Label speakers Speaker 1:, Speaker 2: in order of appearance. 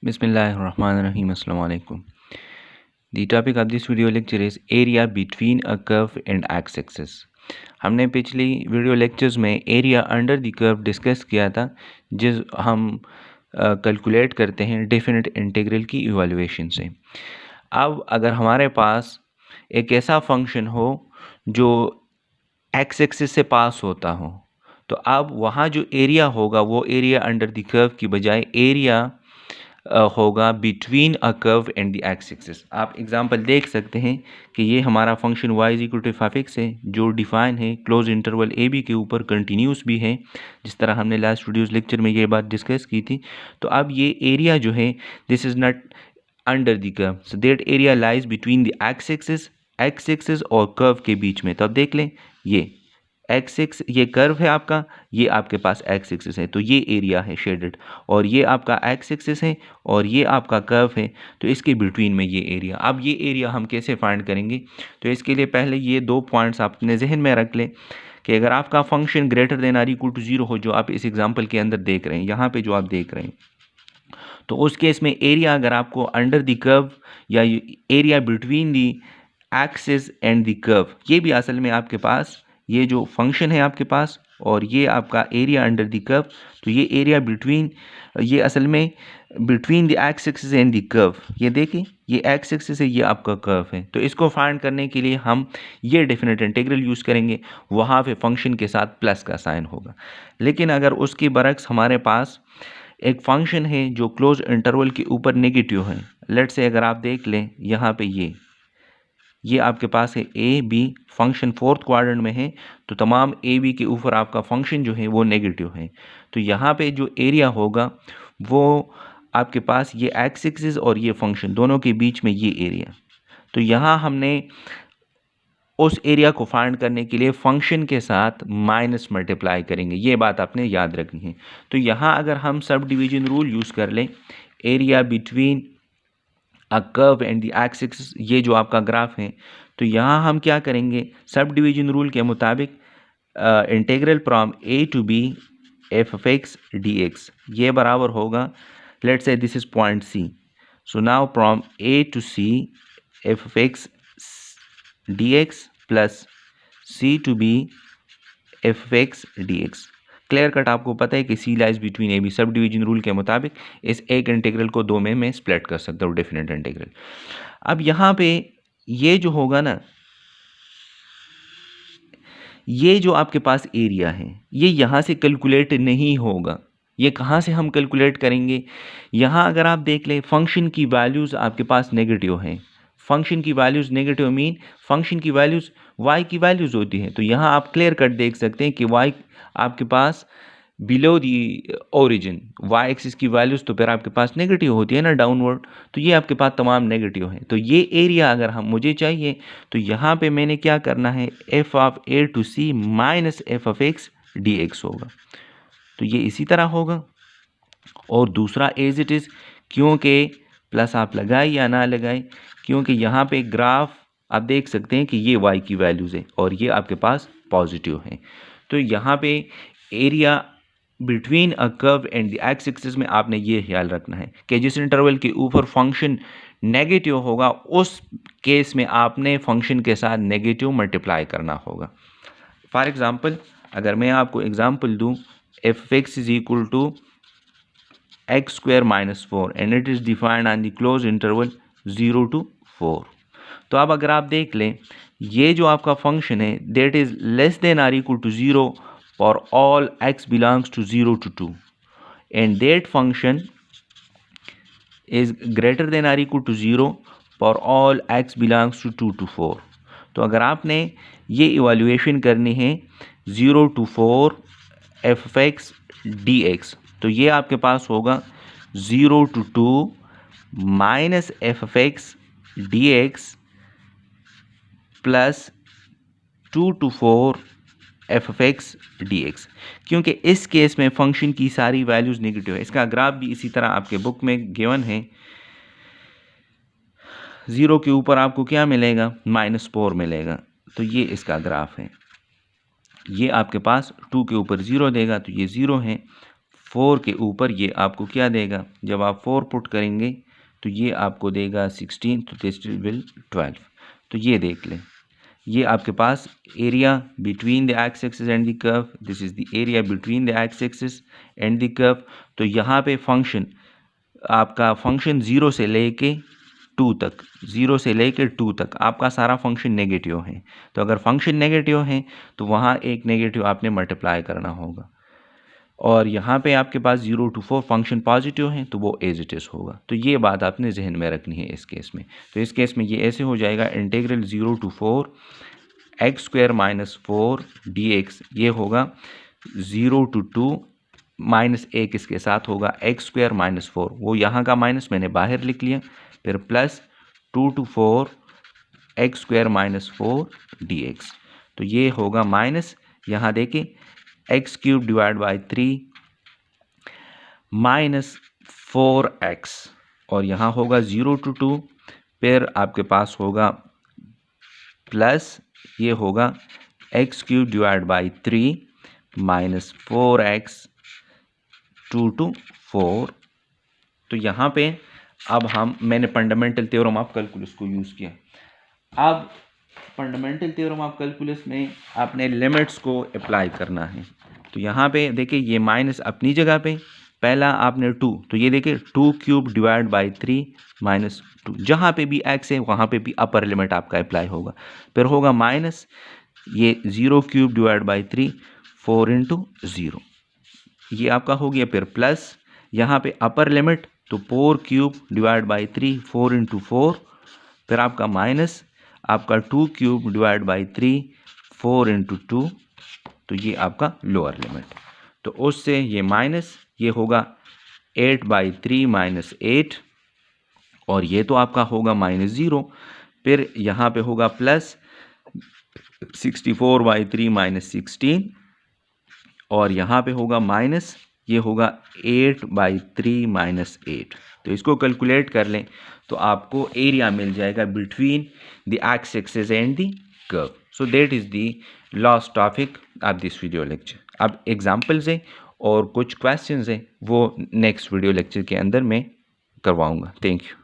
Speaker 1: Bismillahirrahmanirrahim. Assalamu alaikum. The topic of this video lecture is area between a curve and x-axis. हमने पिछली video lectures में area under the curve discuss किया था, जिस हम calculate करते हैं डेफिनेट इंटीग्रल की इवैल्यूएशन से। अब अगर हमारे पास एक ऐसा फंक्शन हो जो एक्स एक्सिस से पास होता हो, तो अब वहाँ जो एरिया होगा वो एरिया अंडर द कर्व की बजाय एरिया होगा between a curve and the x axis. आप एग्जांपल देख सकते हैं कि ये हमारा function y is equal to f(x) है, जो डिफाइन है क्लोज इंटरवल ए बी के ऊपर, कंटिन्यूस भी है, जिस तरह हमने लास्ट वीडियोस लेक्चर में ये बात डिस्कस की थी। तो अब ये एरिया जो है, this is not under the curve, so that area lies between the x axis और कर्व के बीच में। तो अब देख लें, ये एक्स एक्स ये कर्व है आपका, ये आपके पास एक्स एक्सिस है, तो ये एरिया है शेडेड, और ये आपका एक्स एक्सिस है और ये आपका कर्व है, तो इसके बिटवीन में ये एरिया। अब ये एरिया हम कैसे फाइंड करेंगे? तो इसके लिए पहले ये दो पॉइंट्स आप अपने जहन में रख लें कि अगर आपका function greater than or equal to 0 हो, जो आप इस एग्जाम्पल के अंदर देख रहे हैं, यहाँ पे जो आप देख रहे हैं, तो उस केस में एरिया अगर आपको अंडर द कर्व या area between the axis and the curve, ये भी असल में आपके पास ये जो फंक्शन है आपके पास और ये आपका एरिया अंडर द कर्व, तो ये एरिया बिटवीन, ये असल में between the x axis and the curve, ये देखें ये एक्स एक्सिस है, ये आपका कर्व है। तो इसको फाइंड करने के लिए हम ये डेफिनेट इंटीग्रल यूज़ करेंगे, वहाँ पे फंक्शन के साथ प्लस का साइन होगा। लेकिन अगर उसके बरक्स हमारे पास एक फंक्शन है जो क्लोज इंटरवल के ऊपर नेगेटिव है, लेट से अगर आप देख लें यहाँ पे ये आपके पास है A B, function fourth quadrant में है, तो तमाम ए बी के ऊपर आपका फंक्शन जो है वो नेगेटिव है। तो यहाँ पे जो एरिया होगा वो आपके पास ये एक्स एक्सिस और ये फंक्शन दोनों के बीच में ये एरिया। तो यहाँ हमने उस एरिया को फाइंड करने के लिए फंक्शन के साथ माइनस मल्टीप्लाई करेंगे, ये बात आपने याद रखनी है। तो यहाँ अगर हम सब डिवीजन रूल यूज़ कर लें, area between a curve and the x axis, ये जो आपका ग्राफ है, तो यहाँ हम क्या करेंगे, सब डिवीजन रूल के मुताबिक integral from a to b f of x d x, ये बराबर होगा, let's say this is point c, so now from a to c f of x d x plus c to b f of x d x. Clear cut आपको पता है कि c lies between a b, सब division rule के मुताबिक इस एक integral को दो में मैं स्प्लिट कर सकता हूँ, डेफिनेट इंटीग्रल। अब यहाँ पे ये जो होगा ना, ये जो आपके पास एरिया है, ये यहाँ से कैलकुलेट नहीं होगा। ये कहाँ से हम कैलकुलेट करेंगे? यहाँ अगर आप देख लें, फंक्शन की वैल्यूज़ आपके पास नेगेटिव हैं। फंक्शन की वैल्यूज़ नेगेटिव मीन फंक्शन की वैल्यूज़ y की वैल्यूज़ होती है। तो यहाँ आप क्लियर कट देख सकते हैं कि y आपके पास below the origin, y axis की वैल्यूज़ तो फिर आपके पास नेगेटिव होती है ना, डाउनवर्ड, तो ये आपके पास तमाम नेगेटिव है। तो ये एरिया अगर हम मुझे चाहिए, तो यहाँ पे मैंने क्या करना है, f of a to c minus f of x d x होगा। तो ये इसी तरह होगा। और दूसरा एज इट इज़, क्योंकि प्लस आप लगाए या ना लगाए, क्योंकि यहाँ पे ग्राफ आप देख सकते हैं कि ये y की वैल्यूज़ है और ये आपके पास पॉजिटिव है। तो यहाँ पे area between a curve and the x axis में आपने ये ख्याल रखना है कि जिस इंटरवल के ऊपर फंक्शन नेगेटिव होगा, उस केस में आपने फंक्शन के साथ नेगेटिव मल्टीप्लाई करना होगा। फॉर एग्ज़ाम्पल, अगर मैं आपको एग्ज़ाम्पल दूँ, f x is equal to x square minus 4 and it is defined on the close interval 0 to 4। तो अब अगर आप देख लें, ये जो आपका फंक्शन है that is less than or equal to 0 for all x belongs to 0 to 2 and that function is greater than or equal to 0 for all x belongs to 2 to 4। तो अगर आपने ये इवैल्यूएशन करनी है 0 to 4 F of x d x, तो ये आपके पास होगा 0 to 2 minus f of x d x plus 2 to 4 F of x d x, क्योंकि इस केस में फंक्शन की सारी वैल्यूज़ नेगेटिव है। इसका ग्राफ भी इसी तरह आपके बुक में गिवन है। 0 के ऊपर आपको क्या मिलेगा, -4 मिलेगा, तो ये इसका ग्राफ है। ये आपके पास 2 के ऊपर 0 देगा, तो ये 0 है। 4 के ऊपर ये आपको क्या देगा, जब आप 4 पुट करेंगे तो ये आपको देगा 16, तो दिस विल 12। तो ये देख लें, ये आपके पास area between the x axis and the curve, this is the area between the x axis and the curve. तो यहाँ पे फंक्शन आपका फंक्शन 0 से लेके 2 तक, 0 से लेकर 2 तक आपका सारा फंक्शन नेगेटिव है। तो अगर फंक्शन नेगेटिव है तो वहाँ एक नेगेटिव आपने मल्टीप्लाई करना होगा, और यहाँ पे आपके पास 0 to 4 फंक्शन पॉजिटिव है तो वो एज इट इज़ होगा। तो ये बात आपने जहन में रखनी है इस केस में। तो इस केस में ये ऐसे हो जाएगा, integral 0 to 4 x square minus 4 dx, ये होगा 0 to 2 माइनस एक इसके साथ होगा एक्स स्क्वायर माइनस 4, वो यहाँ का माइनस मैंने बाहर लिख लिया, फिर plus 2 to 4 x square minus 4 dx। तो ये होगा माइनस, यहाँ देखिए x cube divide by 3 minus 4x, और यहाँ होगा 0 to 2, फिर आपके पास होगा प्लस, ये होगा x cube divide by 3 minus 4x 2 to 4। तो यहाँ पे अब मैंने फंडामेंटल थ्योरम ऑफ कैलकुलस को यूज़ किया। अब फंडामेंटल थ्योरम ऑफ कैलकुलस में आपने लिमिट्स को अप्लाई करना है। तो यहाँ पे देखिए ये माइनस अपनी जगह पे, पहला आपने 2, तो ये देखिए 2 क्यूब डिवाइड बाई 3 माइनस 2, जहाँ पे भी x है वहाँ पे भी अपर लिमिट आपका अप्लाई होगा। फिर होगा माइनस ये 0 क्यूब डिवाइड बाई 3 4 इंटू 0, ये आपका हो गया। फिर प्लस यहाँ पे अपर लिमिट, तो 4 क्यूब डिवाइड बाई 3 4 इंटू 4, फिर आपका माइनस आपका 2 क्यूब डिवाइड बाई 3 4 इंटू 2, तो ये आपका लोअर लिमिट। तो उससे ये माइनस, ये होगा 8/3 माइनस 8, और ये तो आपका होगा माइनस 0। फिर यहाँ पे होगा प्लस 64/3 माइनस 16, और यहाँ पे होगा माइनस, ये होगा 8/3 माइनस 8। तो इसको कैलकुलेट कर लें तो आपको एरिया मिल जाएगा between the x axis and the curve. So that is the last topic of this video lecture. अब एग्जांपल्स हैं और कुछ क्वेश्चंस हैं, वो नेक्स्ट वीडियो लेक्चर के अंदर मैं करवाऊंगा। Thank you.